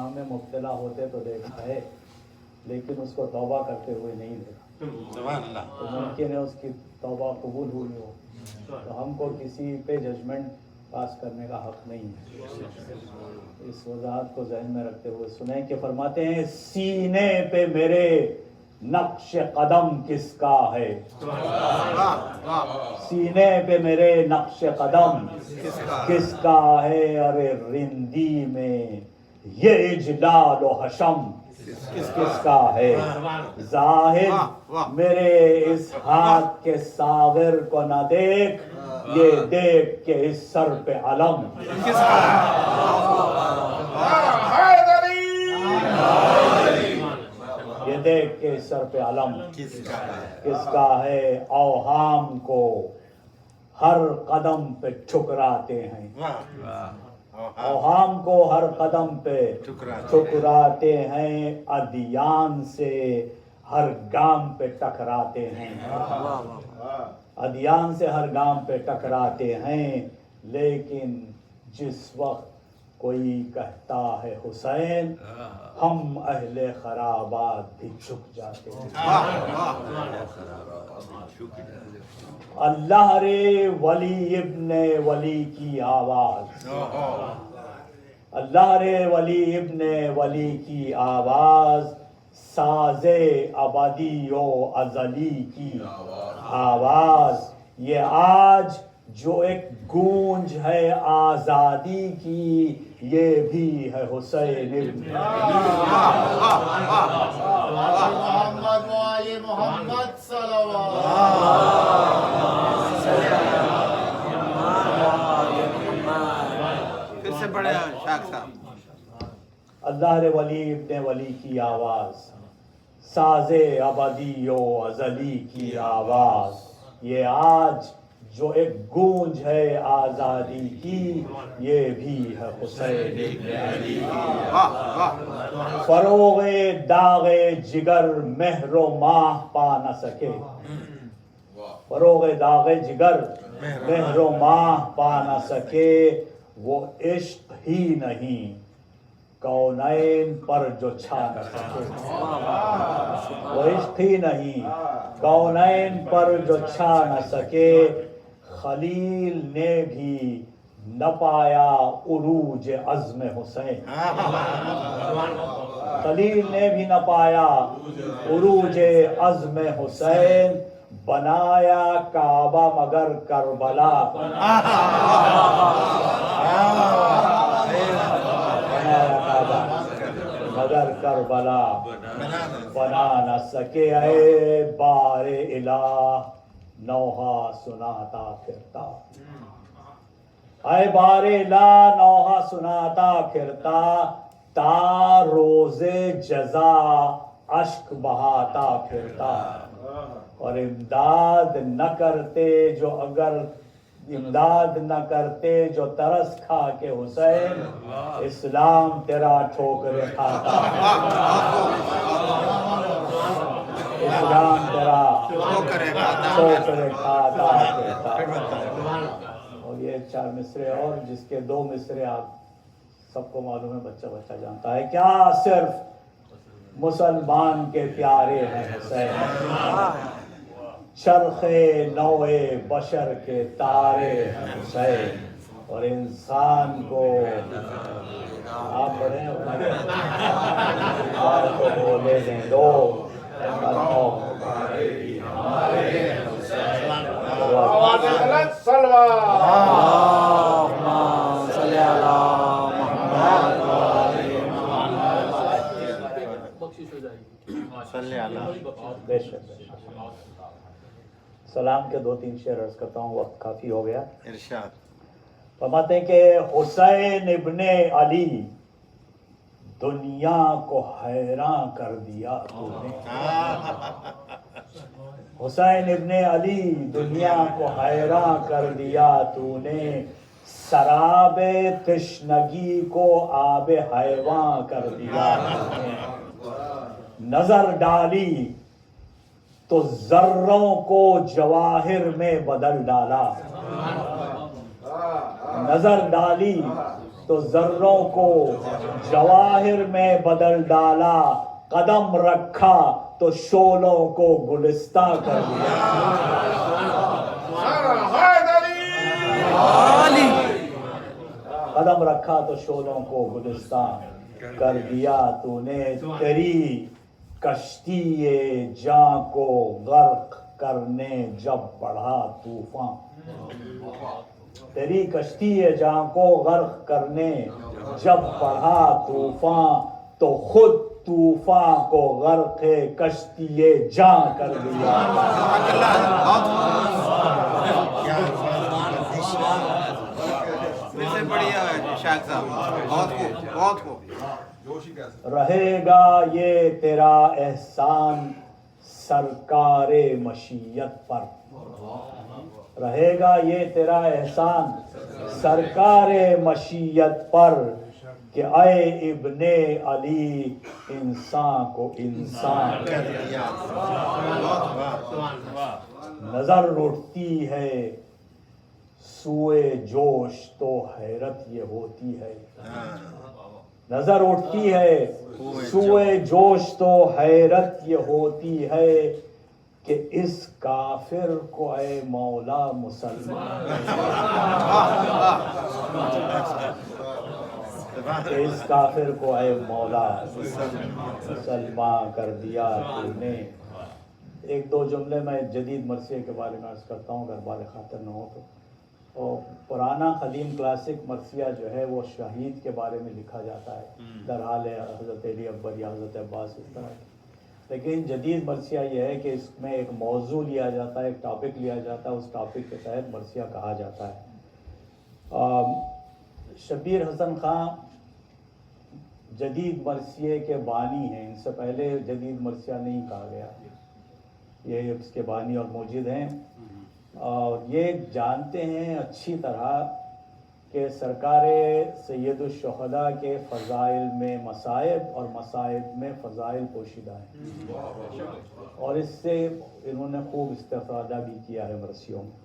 گناہ میں مبتلا ہوتے تو دیکھا ہے، لیکن اس کو توبہ کرتے ہوئے نہیں دیکھا۔ تو ممکن ہے اس کی توبہ قبول ہوئی ہو، تو ہم کو کسی پہ ججمنٹ پاس کرنے کا حق نہیں ہے۔ اس وضاحت کو ذہن میں رکھتے ہوئے سنیں کہ فرماتے ہیں سینے پہ میرے نقش قدم کس کا ہے، سینے پہ میرے نقش قدم کس کا ہے، ارے رندی میں یہ اجلال و حشم کس کا ہے، زاہد میرے اس ہاتھ کے ساغر کو نہ دیکھ، یہ دیکھ کے اس سر پہ علم کس کا ہے، یہ دیکھ کے سر پہ علم کس کا ہے، اوہام کو ہر قدم پہ ٹھکراتے ہیں، اوہام کو ہر قدم پہ ٹھکراتے ہیں، ادیان سے ہر گام پہ ٹکراتے ہیں، ادیان سے ہر گام پہ ٹکراتے ہیں، لیکن جس وقت کوئی کہتا ہے حسین، ہم اہل خرابات بھی جھک جاتے ہیں۔ اللہ رے ولی ابن ولی کی آواز، اللہ رے ولی ابن ولی کی آواز، ساز ابدی و ازلی کی آواز، یہ آج جو ایک گونج ہے آزادی کی، یہ بھی ہے حسین ابن محمد و آل محمد صلوات۔ پھر سے پڑھے شاک صاحب۔ اللہ رے ولی ابن ولی کی آواز، ساز ابدی و ازلی کی آواز، یہ آج جو ایک گونج ہے آزادی کی، یہ بھی ہے حسین ابن علی کی۔ فروغ داغ جگر مہر و ماہ پا نہ سکے، فروغ داغ جگر مہر و ماہ پا نہ سکے، وہ عشق ہی نہیں کونین پر جو چھا نہ سکے، وہ عشق ہی نہیں کونین پر جو چھا نہ سکے، خلیل نے بھی نہ پایا عروج عزم حسین، خلیل نے بھی نہ پایا عروج عزم حسین، بنایا کعبہ مگر کربلا، مگر کربلا بنا نہ سکے، اے بار الہ نوحہ سناتا پھرتا، اے بار الہ نوحہ سناتا پھرتا، تا روز جزا اشک بہاتا پھرتا، اور امداد نہ کرتے جو اگر امداد نہ کرتے جو ترس کھا کے حسین، اسلام تیرا ٹھوکرے کھاتا، اسلام تیرا ٹھوکرے کھاتا کہتا۔ اور یہ چار مصرے اور جس کے دو مصرے آپ سب کو معلوم ہے، بچہ بچہ جانتا ہے، کیا صرف مسلمان کے پیارے ہیں حسین، چرخ نوع بشر کے تارے ہیں حسین، اور انسان کو آپ پڑھیں اور کو بولے دیں لوگ سلام کے دو تین شعر عرض کرتا ہوں، وقت کافی ہو گیا۔ ارشاد فرماتے ہیں کہ حسین ابن علی دنیا کو حیران کر دیا تو نے، حسین ابن علی دنیا کو حیران کر دیا تو نے، سراب تشنگی کو آب حیوان کر دیا تو نے، نظر ڈالی تو ذروں کو جواہر میں بدل ڈالا، نظر ڈالی تو ذروں کو جواہر میں بدل ڈالا، قدم رکھا تو شعلوں کو گلستہ کر دیا۔ قدم رکھا تو شعلوں کو گلستہ کر دیا تو نے، تیری کشتی جاں کو غرق کرنے جب بڑھا طوفان، تیری کشتی جاں کو غرق کرنے جب بڑھا طوفان، تو خود طوفان کو غرق کشتی جاں کر دیا۔ بڑھیا ہے شاک صاحب، بہت خوب بہت خوب۔ رہے گا یہ تیرا احسان سرکار مشیت پر، رہے گا یہ تیرا احسان سرکار مشیت پر، کہ اے ابن علی انسان کو انسان کر دیا۔ نظر اٹھتی ہے سوئے جوش تو حیرت یہ ہوتی ہے، نظر اٹھتی ہے سوئے جوش تو حیرت یہ ہوتی ہے، کہ اس کافر کو اے مولا مسلمان، کہ اس کافر کو اے مولا مسلمان کر دیا تو نے۔ ایک دو جملے میں جدید مرثیے کے بارے میں عرض کرتا ہوں اگر بار خاطر نہ ہو تو۔ اور پرانا قدیم کلاسک مرثیہ جو ہے وہ شہید کے بارے میں لکھا جاتا ہے، در حال حضرت علی اکبر یا حضرت عباس اس طرح کی۔ لیکن جدید مرثیہ یہ ہے کہ اس میں ایک موضوع لیا جاتا ہے، ایک ٹاپک لیا جاتا ہے، اس ٹاپک کے تحت مرثیہ کہا جاتا ہے۔ شبیر حسن خان جدید مرثیے کے بانی ہیں، ان سے پہلے جدید مرثیہ نہیں کہا گیا، یہ اس کے بانی اور موجد ہیں، اور یہ جانتے ہیں اچھی طرح کہ سرکار سید الشہداء کے فضائل میں مصائب اور مصائب میں فضائل پوشیدہ ہیں، اور اس سے انہوں نے خوب استفادہ بھی کیا ہے مرثیوں میں۔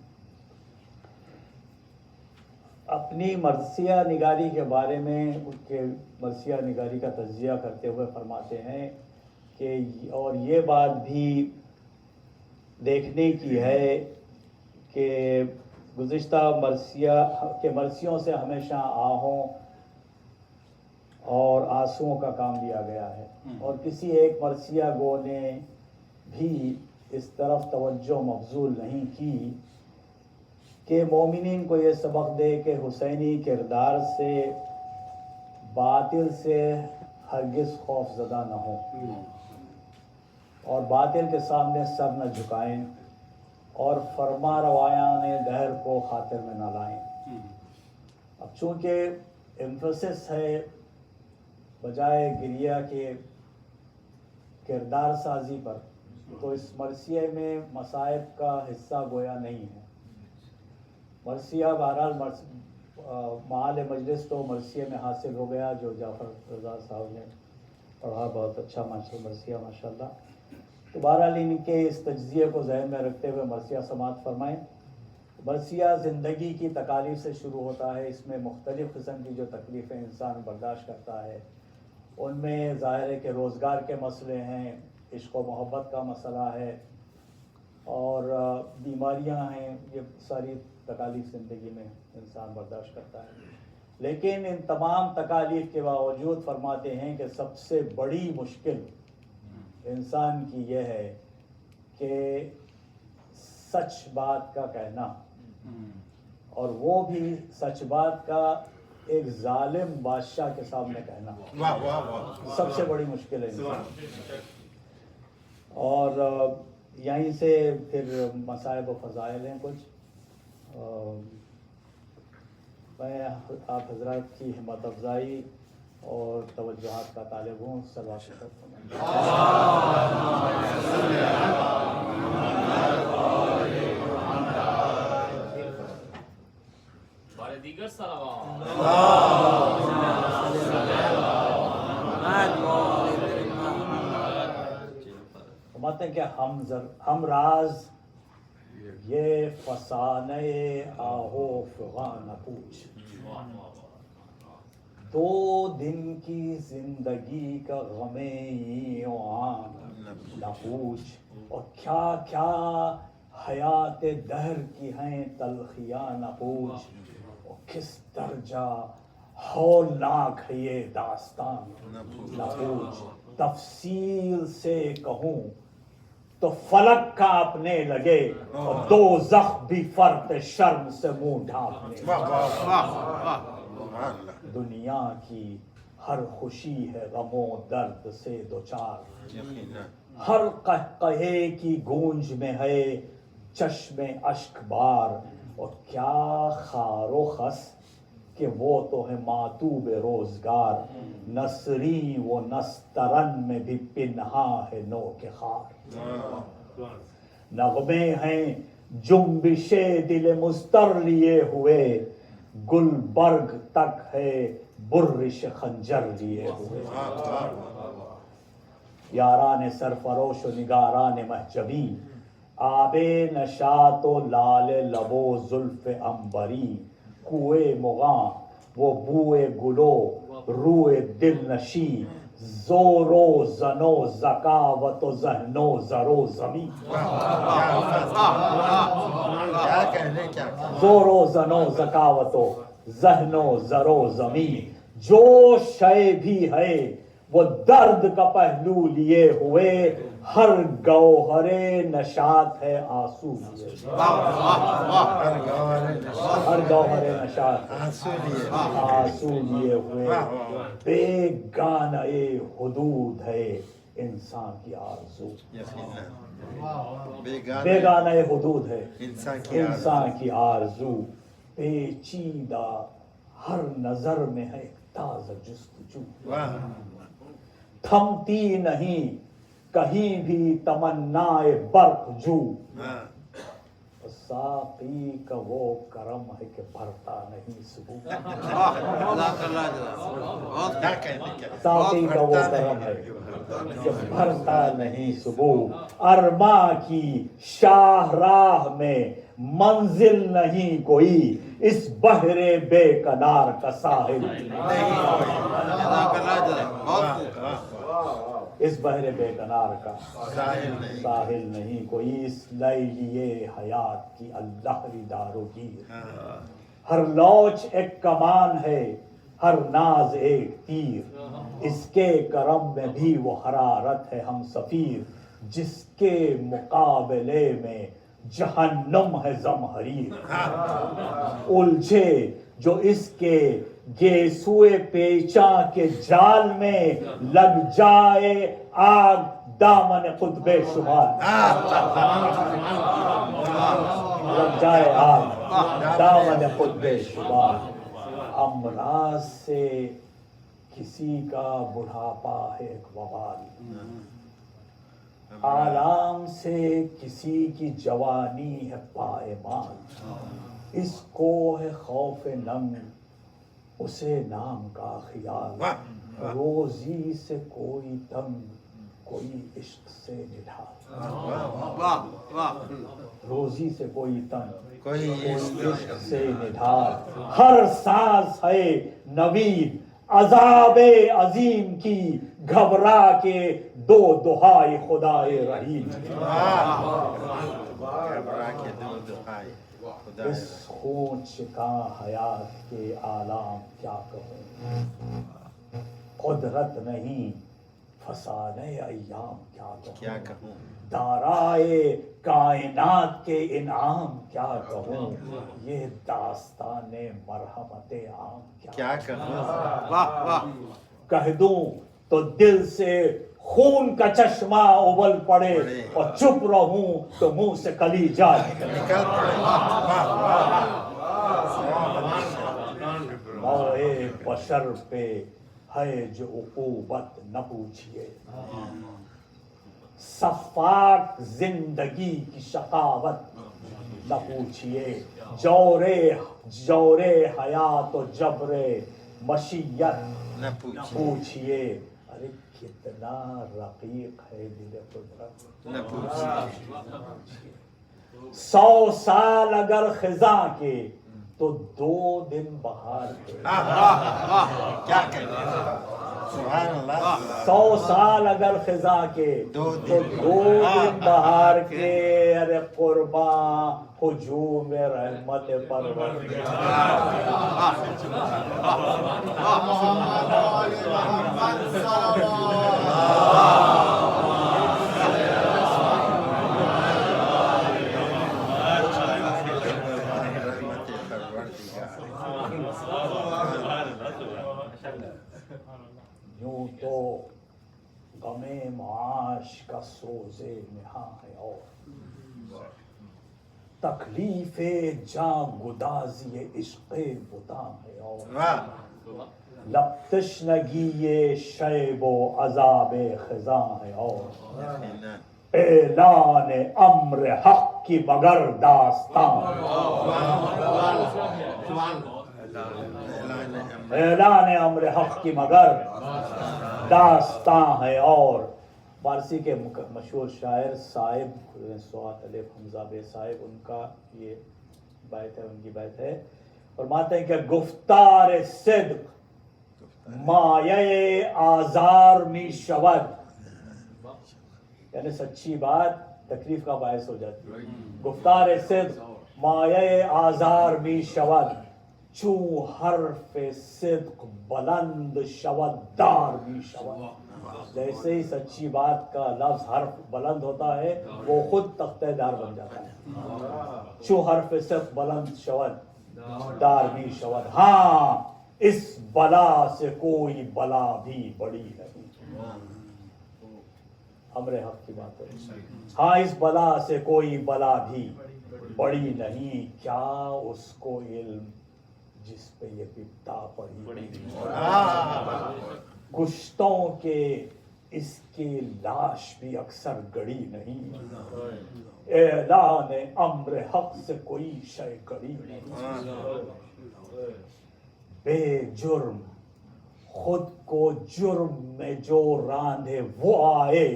اپنی مرثیہ نگاری کے بارے میں ان کے مرثیہ نگاری کا تجزیہ کرتے ہوئے فرماتے ہیں کہ اور یہ بات بھی دیکھنے کی ہے کہ گزشتہ مرثیوں سے ہمیشہ آہوں اور آنسوؤں کا کام لیا گیا ہے، اور کسی ایک مرثیہ گو نے بھی اس طرف توجہ مبذول نہیں کی کہ مومنین کو یہ سبق دے کہ حسینی کردار سے باطل سے ہرگز خوف زدہ نہ ہوں، اور باطل کے سامنے سر نہ جھکائیں، اور فرما روایان دہر کو خاطر میں نہ لائیں۔ اب چونکہ ایمفسس ہے بجائے گریہ کے کردار سازی پر، تو اس مرثیے میں مصائب کا حصہ گویا نہیں ہے۔ مرثیہ بہرحال معال مجلس تو مرثیے میں حاصل ہو گیا جو جعفر رضا صاحب نے پڑھا، بہت اچھا مرثیہ ماشاءاللہ۔ تو بہرحال ان کے اس تجزیے کو ذہن میں رکھتے ہوئے مرثیہ سماعت فرمائیں۔ مرثیہ زندگی کی تکالیف سے شروع ہوتا ہے، اس میں مختلف قسم کی جو تکلیفیں انسان برداشت کرتا ہے، ان میں ظاہر ہے کہ روزگار کے مسئلے ہیں، عشق و محبت کا مسئلہ ہے، اور بیماریاں ہیں، یہ ساری تکالیف زندگی میں انسان برداشت کرتا ہے۔ لیکن ان تمام تکالیف کے باوجود فرماتے ہیں کہ سب سے بڑی مشکل انسان کی یہ ہے کہ سچ بات کا کہنا، اور وہ بھی سچ بات کا ایک ظالم بادشاہ کے سامنے کہنا، سب سے بڑی مشکل ہے انسان۔ اور یہیں سے پھر مصائب و فضائل ہیں کچھ۔ میں آپ حضرات کی ہمت افزائی اور توجہات کا طالب ہوں۔ صلوات دیگر صلوات فرماتے ہیں کہ ہم راز یہ فسانے آہو فغاں نہ پوچھ، دو دن کی زندگی کا غم یوں عام نہ پوچھ، اور کیا کیا حیات دہر کی ہیں تلخیاں نہ پوچھ، اور کس درجہ ہولناک ہے یہ داستان نہ پوچھ، تفصیل سے کہوں تو فلک کانپنے لگے اور دوزخ بھی فرق شرم سے منہ ڈھانپنے لگے۔ دنیا کی ہر خوشی ہے غم و درد سے دوچار، ہر قہقہے کی گونج میں ہے چشم اشک بار، اور کیا خار و خس کہ وہ تو ہے ماتوب روزگار، نسری و نسترن میں بھی پنہا ہے نوک خار۔ نغمے ہیں جنبش دل مضطر لیے ہوئے، گلبرگ تک ہے برش خنجر لیے ہوئے۔ یاران سرفروش و نگاران محجبی، آب نشاط و لال لب و زلف عنبری، کوئے مغاں وہ بوئے گلو روئے دل نشی، زور و زن و ذکاوت و ذہن و زر و زمی، زور و زن و ذکاوت و ذہن و زر و زمی، جو شے بھی ہے وہ درد کا پہلو لیے ہوئے، ہر گوہر نشاط ہے آنسو لیے، ہر گوہر نشاط آنسو لیے ہوئے، بے گانہ حدود ہے انسان کی آرزو، بے گانہ حدود ہے انسان کی آرزو، پیچیدہ ہر نظر میں ہے تازہ جستجو، تھمتی نہیں کہیں بھی تمنائے برق جو، ساقی کا وہ کرم ہے کہ بھرتا نہیں سبو، ساقی کا وہ کرم ہے کہ بھرتا نہیں سبو، ارما کی شاہراہ میں منزل نہیں کوئی، اس بحر بے کنار کا ساحل اس بحر بے کنار کا ساحل نہیں کوئی، اس لیلیے حیات کی اللہ دار و گیر، ہر لوچ ایک کمان ہے ہر ناز ایک تیر، اس کے کرم میں بھی وہ حرارت ہے ہم سفیر، جس کے مقابلے میں جہنم ہے زمہریر، الجھے جو اس کے گیسوئے پیچاں کے جال میں، لگ جائے آگ دامن قطب شمال، لگ جائے آگ دامن قطب شمال، امراض سے کسی کا بڑھاپا ہے ایک وبال، آلام سے کسی کی جوانی ہے پائمال، اس کو ہے خوف ننگ اسے نام کا خیال، روزی سے کوئی تنگ کوئی عشق سے نڈھال، روزی سے کوئی تنگ کوئی عشق سے نڈھال، ہر ساز ہے نوید عذاب عظیم کی، گھبرا کے دو دہائی خدائے رحیم، اس خون چکاں حیات کے آلام کیا کہوں، قدرت نہیں فسانہ ایام کیا کہوں، دارائے کائنات کے انعام کیا کہوں، یہ داستان مرحمت عام کیا کہوں، کہہ دوں تو دل سے خون کا چشمہ ابل پڑے، اور چپ رہوں تو منہ سے کلیجہ نکل پڑے، موئے بشر پہ ہے جو عقوبت نہ پوچھئے، صفاک زندگی کی شقاوت نہ پوچھئے، جور حیات و جبر مشیت نہ پوچھئے، ارے کتنا رقیق ہے دل قدرت نہ پوچھئے، 100 سال اگر خزاں کے تو 2 دن بہار کے، کیا کہتے ہیں، سبحان اللہ، 100 سال اگر خزاں کے تو 2 دن بہار کے، ارے قرباں ہجوم رحمت پروردگار. محمد و آل محمد صلوات. یوں تو غم معاش کا سوز نہاں ہے اور تکلیف جاں گدازی عشق بتاں ہے اور لب تشنگی شیب و عذاب خزاں ہے اور اعلان امر حق کی مگر داستان ہے. اعلان امر حق کی مگر داستان ہے. اور فارسی کے مشہور شاعر صاحب سعاد علیہ حمزہ بے صاحب، ان کا یہ بیت ہے، ان کی بیت ہے، فرماتے ہیں کہ گفتار صدق مایہ آزار می شود، یعنی سچی بات تکلیف کا باعث ہو جاتی ہے. گفتار صدق مایہ آزار می شود، چوں حرف صدق بلند شود دار بھی شود. جیسے ہی سچی بات کا لفظ حرف بلند ہوتا ہے وہ خود تختہ دار بن جاتا ہے. چوں حرف صدق بلند شود دار بھی شود. ہاں اس بلا سے کوئی بلا بھی بڑی نہیں. امر حق کی بات ہے. ہاں اس بلا سے کوئی بلا بھی بڑی نہیں. کیا اس کو علم جس پہ یہ بپتا پڑی. کشتوں کے اس کی لاش بھی اکثر گڑی نہیں. اعلان امر حق سے کوئی شے کڑی نہیں. بے جرم خود کو جرم میں جو راندھے وہ آئے،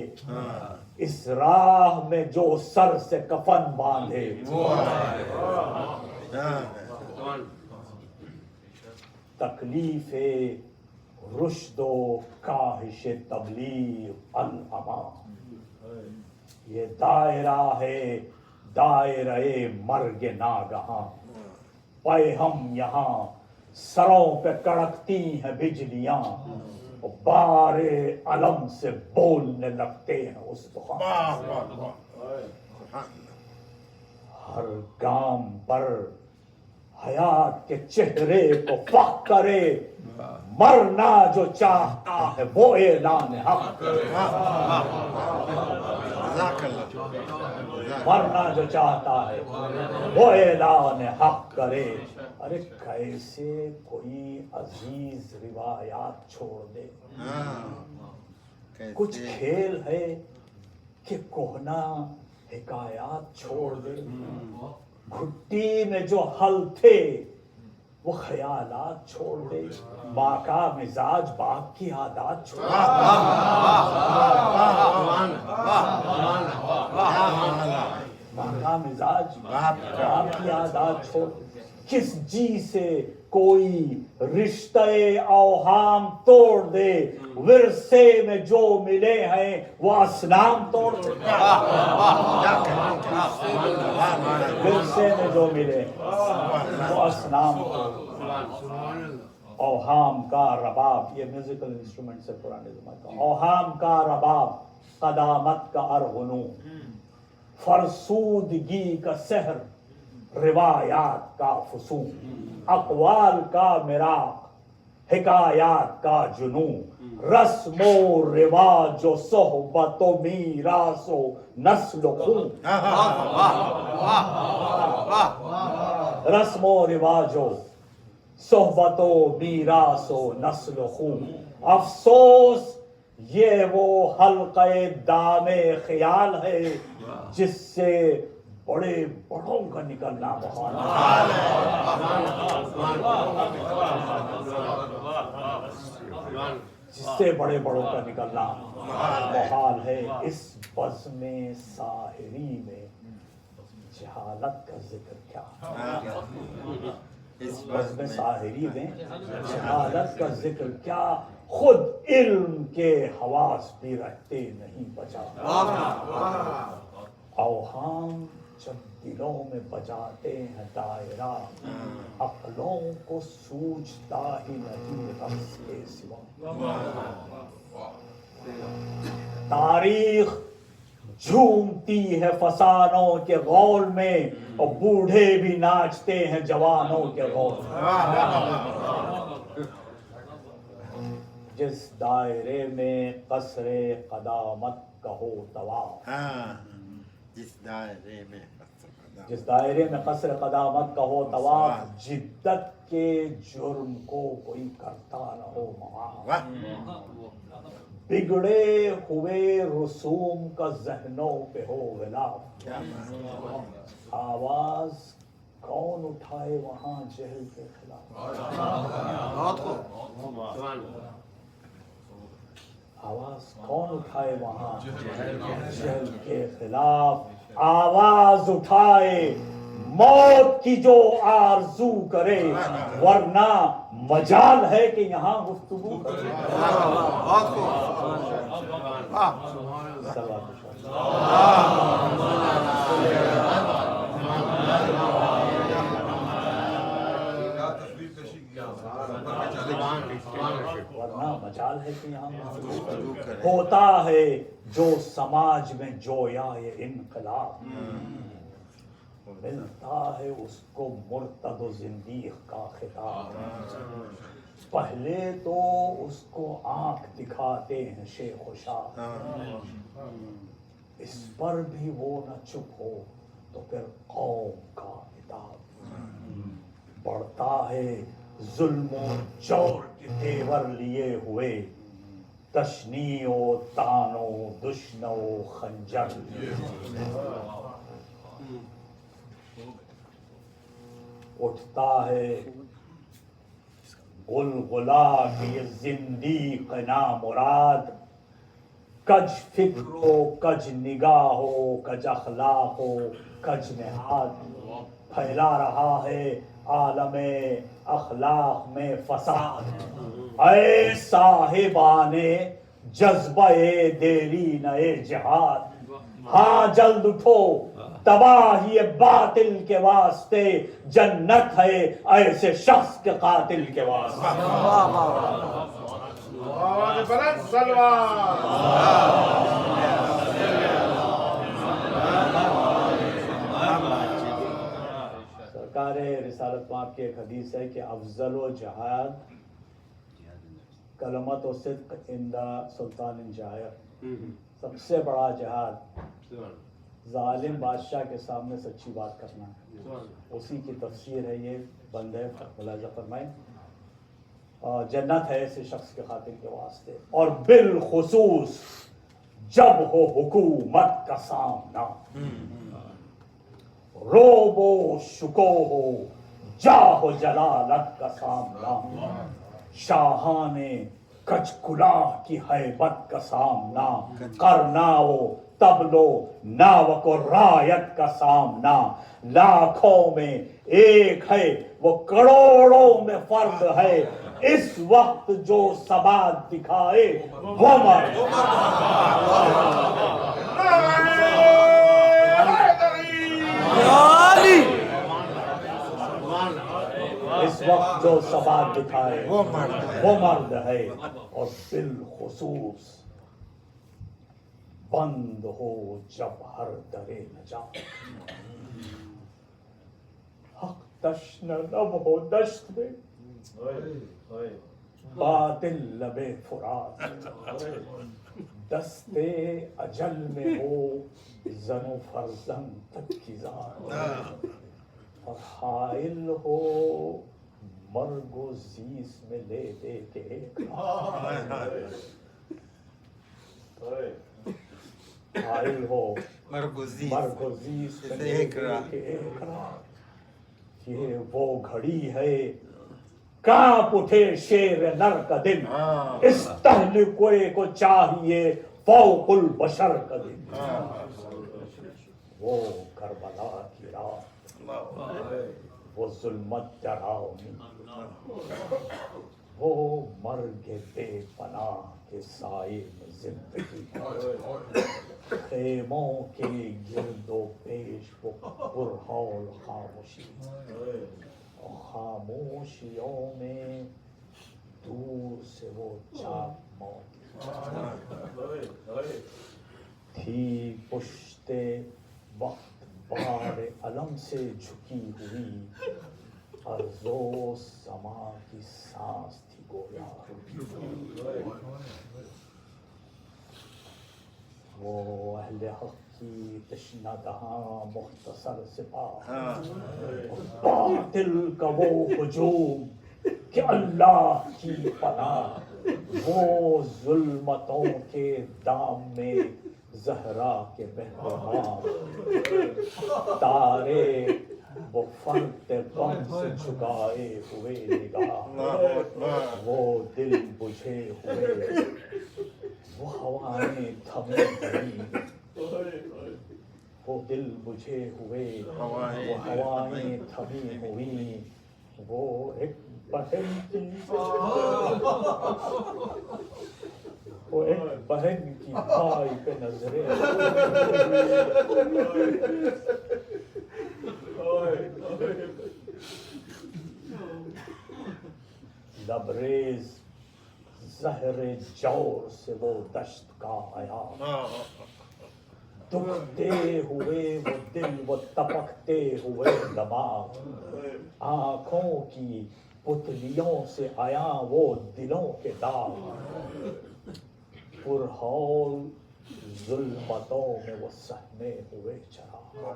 اس راہ میں جو سر سے کفن باندھے وہ آئے. تکلیف رشد و کاہش تبلیغ الامان، یہ دائرہ ہے دائرہ مرگ ناگہاں. پے ہم یہاں سروں پہ کڑکتی ہیں بجلیاں، بار علم سے بولنے لگتے ہیں اس دخان. ہر گام پر حیات کے چہرے کو فخ کرے، مرنا جو چاہتا ہے وہ اعلان حق کرے. مرنا جو چاہتا ہے وہ اعلان حق کرے. ارے کیسے کوئی عزیز روایات چھوڑ دے. کچھ کھیل ہے کہ کوہنا حکایات چھوڑ دے. گھٹی میں جو حل تھے وہ خیالات چھوڑ دے. ماں کا مزاج باپ کی عادات چھوڑ دے. ماں کا مزاج باپ کی عادات چھوڑ دے. کس جی سے کوئی رشتہ اوہام توڑ دے، ورثے میں جو ملے ہیں وہ اسلام توڑ دے. ورثے میں جو ملے وہ اسلام توڑ دے. اوہام کا رباب، یہ میوزیکل انسٹرومنٹ سے پرانے زمانے کا. اوہام کا رباب قدامت کا ارغنو، فرسودگی کا سحر روایات کا فسون، اقوال کا مراق حکایات کا جنون، رسم و رواج و صحبت و میراث و نسل و خون. رسم و رواج و صحبت و میراث و نسل و خون. افسوس یہ وہ حلقہ دام خیال ہے جس سے بڑے بڑوں کا نکلنا محال ہے. جس سے بڑے بڑوں کا نکلنا محال ہے. اس بزم ساحری میں جہالت کا ذکر کیا. بزم ساحری میں شہادت کا ذکر کیا، خود علم کے حواس بھی رہتے نہیں بچا، اوہام جب دلوں میں بجاتے ہیں دائرہ، عقلوں کو سوجتا ہی نہیں رقص کے سوا، تاریخ جھومتی ہے فسانوں کے غول میں، اور بوڑھے بھی ناچتے ہیں جوانوں کے غول میں، جس دائرے میں قصر قدامت کا ہو طواف، جس دائرے میں قصر قدامت کا ہو طواف، جدت کے جرم کو کوئی کرتا نہ ہو معاف، بگڑے ہوئے رسوم کا ذہنوں پہ ہو غلاف، آواز کون اٹھائے وہاں جہل کے خلاف، آواز کون اٹھائے وہاں جہل کے خلاف، آواز اٹھائے موت کی جو آرزو کرے، ورنہ مجال ہے کہ یہاں گفتگو کرے۔ ورنہ مجال ہے کہ یہاں ہوتا ہے جو سماج میں جویا یہ انقلاب، ملتا ہے اس کو مرتد و زندیق کا خطاب، پہلے تو اس کو آنکھ دکھاتے ہیں شیخ و شاہ، اس پر بھی وہ نہ چپ ہو تو پھر قوم کا عتاب، بڑھتا ہے ظلم و جور کے تیور لیے ہوئے، تشنیع و تان و دشن و خنجر، اٹھتا ہے غلغلہ کہ یہ زندیق نامراد، کج فکر ہو کج نگاہ ہو کج اخلاق ہو کج نہاد، پھیلا رہا ہے عالم اخلاق میں فساد، اے صاحبان جذبہ دیرین اے جہاد، ہاں جلد اٹھو تباہی باطل کے واسطے، جنت ہے ایسے شخص کے قاتل کے واسطے۔ سرکار رسالت پاک کی ایک حدیث ہے کہ افضل و جہاد کلمت و صدق عند سلطان جائر، سب سے بڑا جہاد ظالم بادشاہ کے سامنے سچی بات کرنا ہے، اسی کی تفسیر ہے یہ بند ہے، ملاحظہ فرمائیں، جنت ہے ایسے شخص کے قاتل کے واسطے، اور بالخصوص جب ہو حکومت کا سامنا، روب و شکوہ و جاہ و جلالت کا سامنا، شاہان کچ کلاہ کی ہیبت کا سامنا، کرناو تبلو ناوک و رایت کا سامنا، لاکھوں میں ایک ہے وہ کروڑوں میں فرد ہے، اس وقت جو ثبات دکھائے وہ مرد، اس وقت جو ثبات دکھائے وہ مرد ہے، اور بالخصوص بند ہو جب ہر در نجات، حق تشنہ لب ہو دشت میں، باطل لب فرات، دست اجل میں ہو زن و فرزند تک کی ذات، اور حائل ہو مرگ و زیس میں لے دے کے ایک حائل ہو مرگ و زیس میں لے دے کے ایک رات، یہ وہ گھڑی ہے کانپ اٹھے شیر نر کا دن، اس تہلکے کو چاہیے فوق البشر کا دن، وہ کربلا کی رات، وہ ظلمت ڈراؤنی، وہ مرگ بے پناہ کے سائے میں زندگی، خیموں کے گرد و پیش وہ پرہول خاموشی، اور خاموشیوں میں دور سے وہ چاک موت تھی، پشت وقت بار علم سے جھکی ہوئی، ارض و سما کی سانس تھی گویا، وہ اہل حق کی تشنہ دہاں مختصر سپاہ، باطل کا وہ ہجوم کہ اللہ کی پناہ، وہ ظلمتوں کے دام میں زہرا کے بہرام، تارے وہ فرد غم سے جھکائے ہوئے نگاہ، وہ دل بجھے ہوئے، وہ ہوائیں تھمی ہوئی، وہ دل بجھے ہوئے، وہ ہوائیں تھمی ہوئی، وہ ایک بہن کی وہ ایک بہن کی بھائی پہ نظریں، لبریز زہر جور سے وہ دشت کا آیا، دکھتے ہوئے وہ دل، وہ تپکتے ہوئے دماغ، آنکھوں کی پتلیوں سے آیا وہ دلوں کے داغ، پرہول ظلمتوں میں وہ سہمے ہوئے چراغ،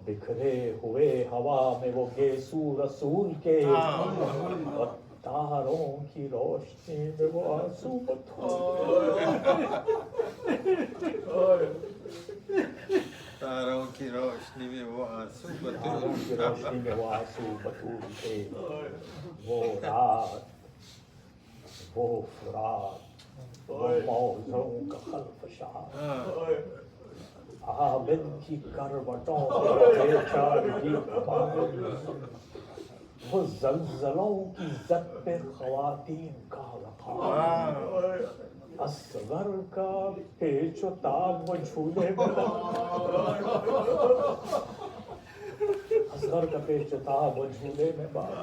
بکھرے ہوئے ہوا میں وہ گیسو رسول کے، اور تاروں کی روشنی میں وہ آنسو بطول، تاروں کی روشنی میں وہ آنسو تاروں کی روشنی میں وہ آنسو بطول تھے، وہ رات، وہ فرات، وہ موزوں کا خلفشار، عابد کی کروٹوں پہ چاردی کمان، وہ زلزلوں کی زد پہ خواتین کا وقار، اصغر کا پیچ و تاب وہ جھولے میں اصغر کا پیچ و تاب وہ جھولے میں بار،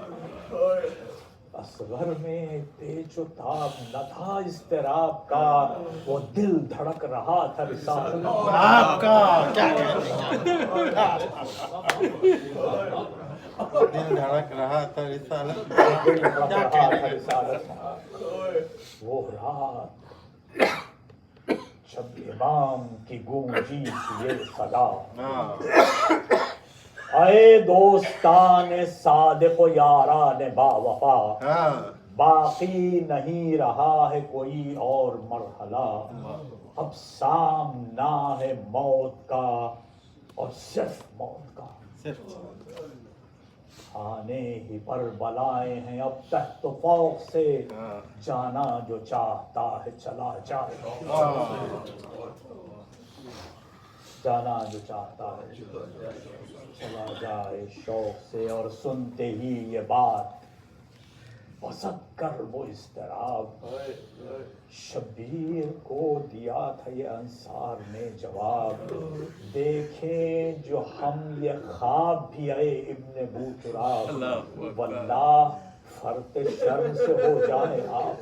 اصغر میں پیچ و تاب نہ تھا اضطراب کا، وہ دل دھڑک رہا تھا رسالت آپ کا کیا کہتے دل دھڑک رہا تھا رسالت، دل دھڑک رہا تھا رسالت، وہ رات جب امام کی گونجی سی یہ صدا، اے دوستان صادق و یاران باوفا، باقی نہیں رہا ہے کوئی اور مرحلہ، اب سامنا ہے موت کا اور صرف موت کا، آنے ہی پر بلائے ہیں اب تحت فوق سے، جانا جو چاہتا ہے چلا جائے، جانا جو چاہتا ہے چلا جائے شوق سے، اور سنتے ہی یہ بات وسط کر وہ اضطراب، شبیر کو دیا تھا یہ انصار نے جواب، دیکھیں جو ہم یہ خواب بھی اے ابن بوتراب، واللہ فرط شرم سے ہو جائے آپ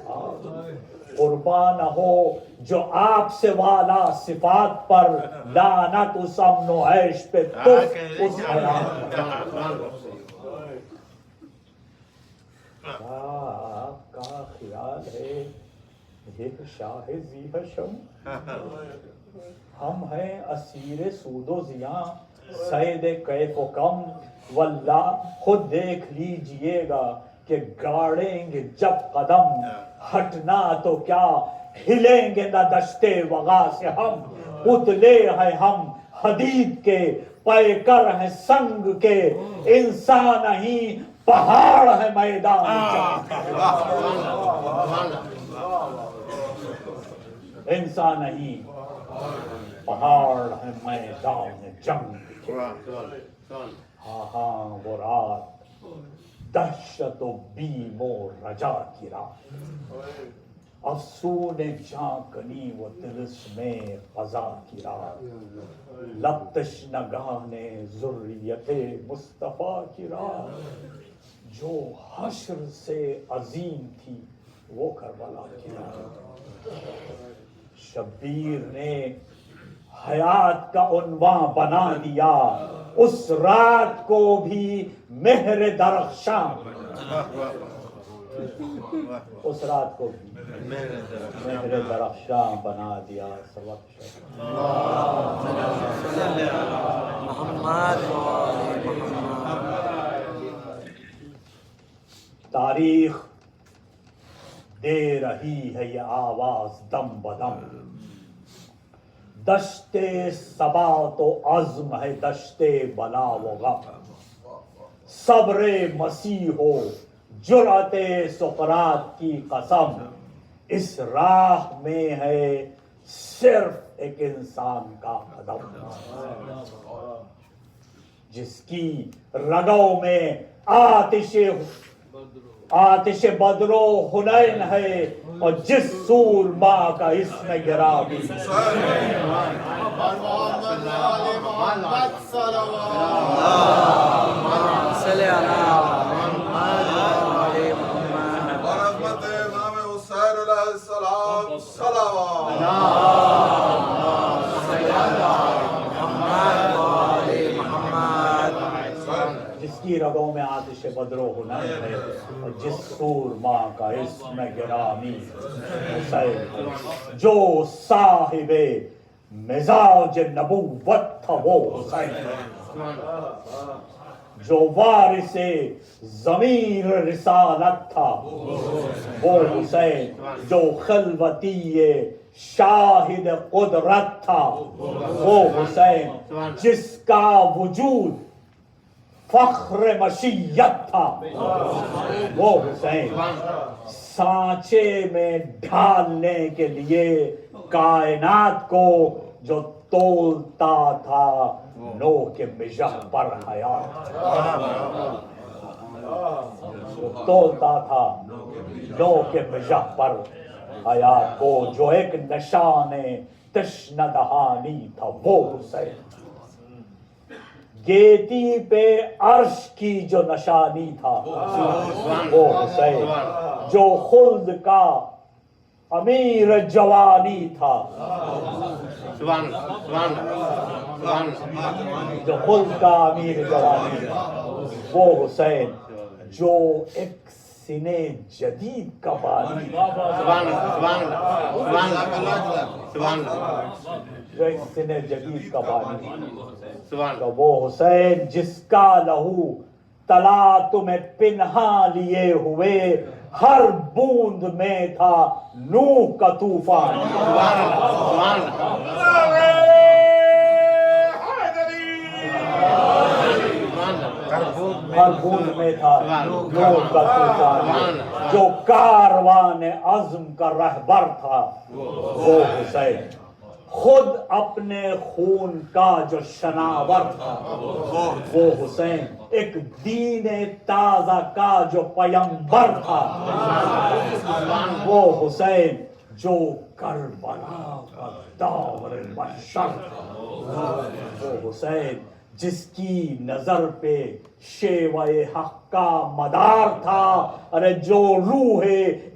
قربان ہو جو آپ سے والا صفات پر، لعنت اس امن و عیش پہ تف اس حیات پر، آپ کا خیال ہے یہ شاہ ذی حشم، ہم ہیں اسیر سود و زیاں سید کیف و کم، واللہ خود دیکھ لیجئے گا کہ گاڑیں گے جب قدم، ہٹنا تو کیا ہلیں گے نہ دشتے وغا سے ہم، پتلے ہیں ہم حدید کے پیکر ہیں سنگ کے، انسان نہیں پہاڑ ہے میدان جنگ، انسان نہیں پہاڑ ہے میدان جنگ، ہاں ہاں وہ رات دہشت و بیم و رجا کی رات، افسون جاں کنی و طلسم قضا کی رات، لب تشنگان ذریت مصطفیٰ کی رات، جو حشر سے عظیم تھی وہ کربلا کی رات۔ شبیر نے حیات کا عنوان بنا دیا اس رات کو بھی مہر درخشاں، اس رات کو بھی مہر درخشاں بنا دیا۔ تاریخ دے رہی ہے یہ آواز دم بدم، دشت ثبات و عزم ہے دشت بلا و غم، صبر مسیح و جرأت سقراط کی قسم، اس راہ میں ہے صرف ایک انسان کا قدم، جس کی رگوں میں آتش بدر و حنین ہے، اور جس سورما کا اسم گرامی، جس کی رگوں میں آتش بدر و حنین ہے، اور جس سورما کا اسم گرامی حسین، جو صاحب مزاج نبوت تھا وہ حسین، جو وارث ضمیر رسالت تھا وہ حسین، جو خلوتی شاہد قدرت تھا وہ حسین، جس کا وجود فخر مشیت تھا وہ حسین، سانچے میں ڈھالنے کے لیے کائنات کو جو تولتا تھا نو کے مژہ پر حیات، تولتا تھا نو کے مژہ پر حیات کو، جو ایک نشان تشنہ دہانی تھا وہ حسین، گیتی پہ عرش کی جو نشانی تھا وہ حسین، جو خلد کا امیر جوانی تھا، جو خلد کا امیر جوانی تھا وہ حسین، جو ایک سنے جدید کا بانی، جو ایک سنے جدید کا بانی، تو وہ حسین جس کا لہو تلاطم پنہاں لیے ہوئے ہر بوند میں تھا نوح کا طوفان، ہر بوند میں تھا نوح کا طوفان، جو کاروان عزم کا رہبر تھا وہ حسین، خود اپنے خون کا جو شناور تھا وہ حسین، ایک دین تازہ کا جو پیمبر تھا وہ حسین، جو کربلا کا دور محشر تھا وہ حسین، جس کی نظر پہ شیوہ حق کا مدار تھا، ارے جو روح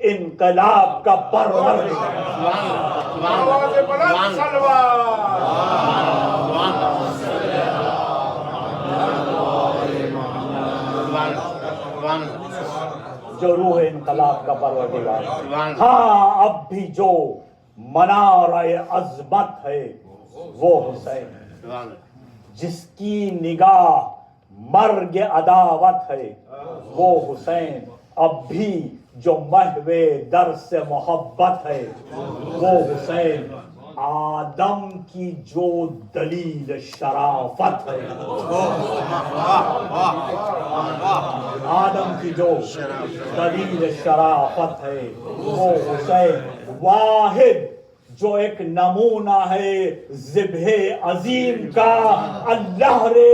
انقلاب کا پرور جو روح انقلاب کا پروردگار، ہاں اب بھی جو منارۂ عظمت ہے وہ حسین، جس کی نگاہ مرگ عداوت ہے وہ حسین، اب بھی جو محو درس محبت ہے وہ حسین، آدم کی جو دلیل شرافت ہے، آدم کی جو دلیل شرافت ہے وہ حسین، واحد جو ایک نمونہ ہے ذبح عظیم کا، اللہ رے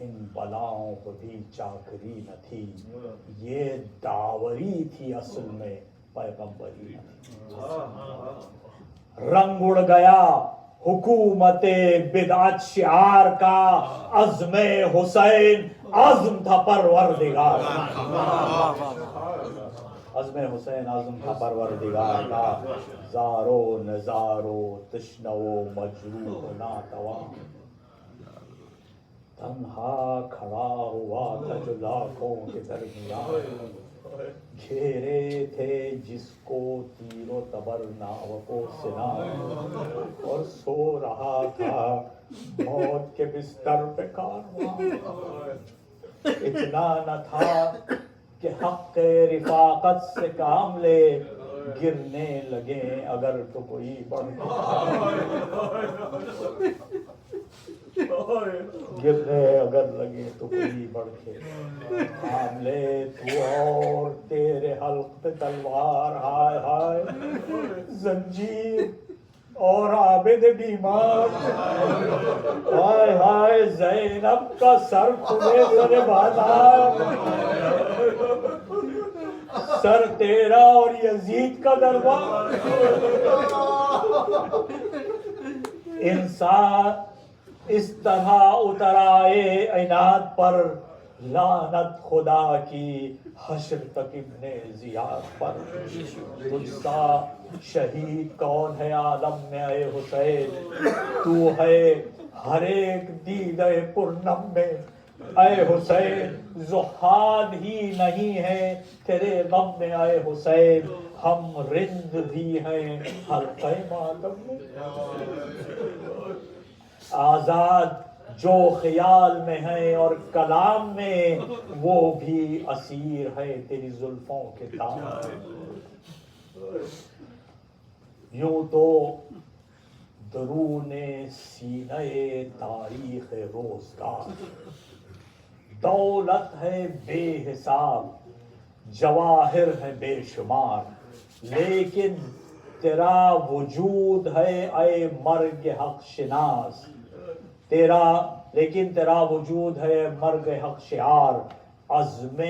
ان بلاؤں کو بھی چاکری نہ تھی، یہ داوری تھی اصل میں پیغمبری نہ تھی۔ رنگ اڑ گیا حکومت بدعت شعار کا، عزم حسین عزم تھا پروردگار کا، عزم حسین عزم تھا پروردگار کا، زارو نزارو تشنو مجروح ناتوان، تنہا کھڑا ہوا تھا جو لاکھوں کے درمیان، گھیرے تھے جس کو تیر و تبر ناوک و سنان، اور سو رہا تھا موت کے بستر پہ کارواں، اتنا نہ تھا کہ حق رفاقت سے کام لے، گرنے لگے اگر تو کوئی بڑھ گرنے اگر لگے تو کوئی بڑھ کے تھام لے تو، اور تیرے حلق پہ تلوار، ہائے ہائے زنجیر اور عابد بیمار، ہائے ہائے زینب کا سر کھلے سر بازار، سر تیرا اور یزید کا دربار، انسان اس طرح اتر آئے عناد پر، لعنت خدا کی حشر تک ابن زیاد پر، تجھ سا شہید کون ہے عالم میں اے حسین، تو ہے ہر ایک دیدہ پرنم میں اے حسین، زہاد ہی نہیں ہے تیرے غم میں اے حسین، ہم رند بھی ہیں حلقہ ماتم میں، آزاد جو خیال میں ہے اور کلام میں، وہ بھی اسیر ہے تیری زلفوں کے تام، یوں تو درون سینہ تاریخ روزگار، دولت ہے بے حساب جواہر ہے بے شمار، لیکن تیرا وجود ہے اے مرگ حق شناس، لیکن تیرا وجود ہے مرگ حق شعار، عزم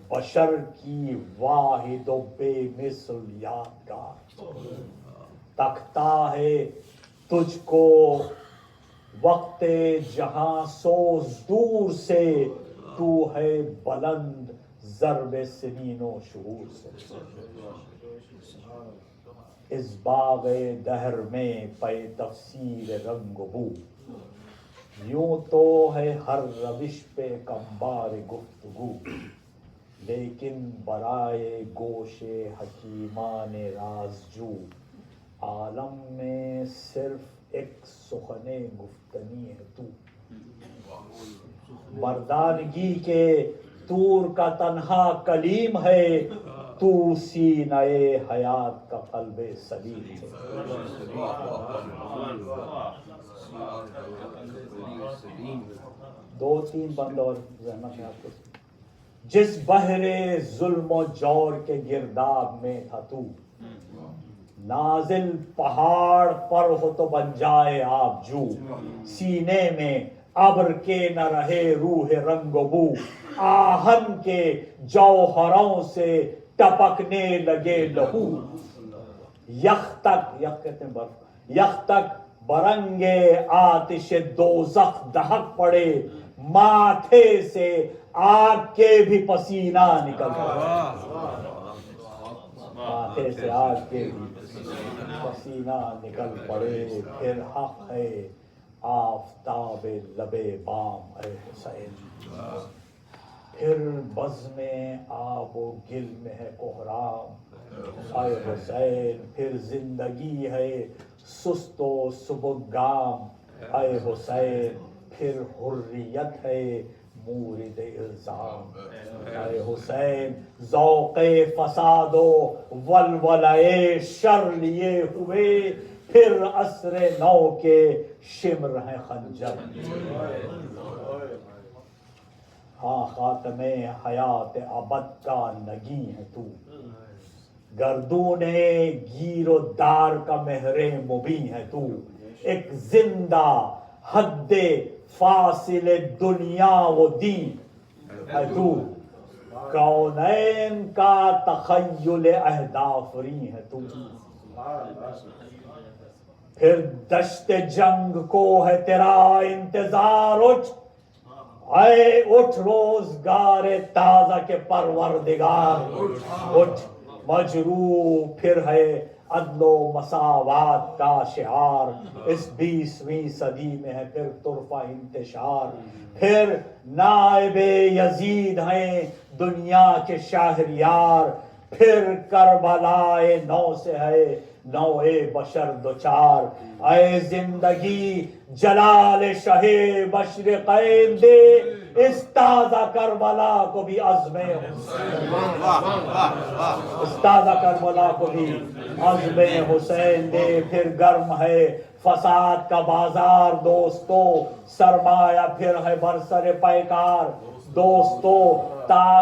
بشر کی واحد و بے مثل یادگار، تکتا ہے تجھ کو وقت جہاں سوز دور سے، تو ہے بلند ضرب سنین و شہور سے، اس باغ دہر میں پے تفسیر رنگ و بو، یوں تو ہے ہر روش پہ کمبار گفتگو، لیکن برائے گوش حکیمان رازجو، عالم میں صرف ایک سخن گفتنی ہے تو، مردانگی کے طور کا تنہا کلیم ہے تو، سینہ حیات کا قلب سلیم ہے، دو تین بند اور زحمت ہے آپ کو، جس بحر ظلم و جور کے گرداب میں تھا تو، نازل پہاڑ پر ہو تو بن جائے آپ جو، سینے میں ابر کے نہ رہے روح رنگ و بو، آہن کے جوہروں سے ٹپکنے لگے لہو، یخ تک کہتے ہیں برف، یخ تک برنگے آتش دوزخ دہک پڑے، ماتھے سے آگ کے بھی پسینہ نکل پڑے، ماتھے سے آگ کے بھی پسینہ نکل پڑے، پھر حق ہے آفتاب لبے بام اے حسین، پھر بزم آب و گل میں ہے کوہرام اے حسین، پھر زندگی ہے سست و سبکگام اے حسین، پھر حریت ہے مورد الزام اے حسین، ذوق فساد و ولولہ شر لیے ہوئے، پھر عصر نو کے شمر ہیں خنجر، ہاں خاتم حیات ابد کا نگیں ہے تو، گردون گیر و دار کا مہر مبیں ہے تو، ایک زندہ حد فاصل دنیا و دین ہے تو، کونین کا تخیل اہداف ری ہے تو، پھر دشت جنگ کو ہے تیرا انتظار، اٹھ اے اٹھ روزگار تازہ کے پروردگار، اٹھ مجروح پھر ہے عدل و مساوات کا شعار، اس 20ویں صدی میں ہے پھر طرفہ انتشار، پھر نائب یزید ہیں دنیا کے شہریار، پھر کربلائے نو سے ہے نوع بشر دوچار، اے زندگی جلال شہ مشرقین دے، اس تازہ کربلا کو بھی عزم حسین، اس تازہ کربلا کو بھی عزم حسین دے، پھر گرم ہے فساد کا بازار دوستو، سرمایہ پھر ہے برسر پیکار دوستو،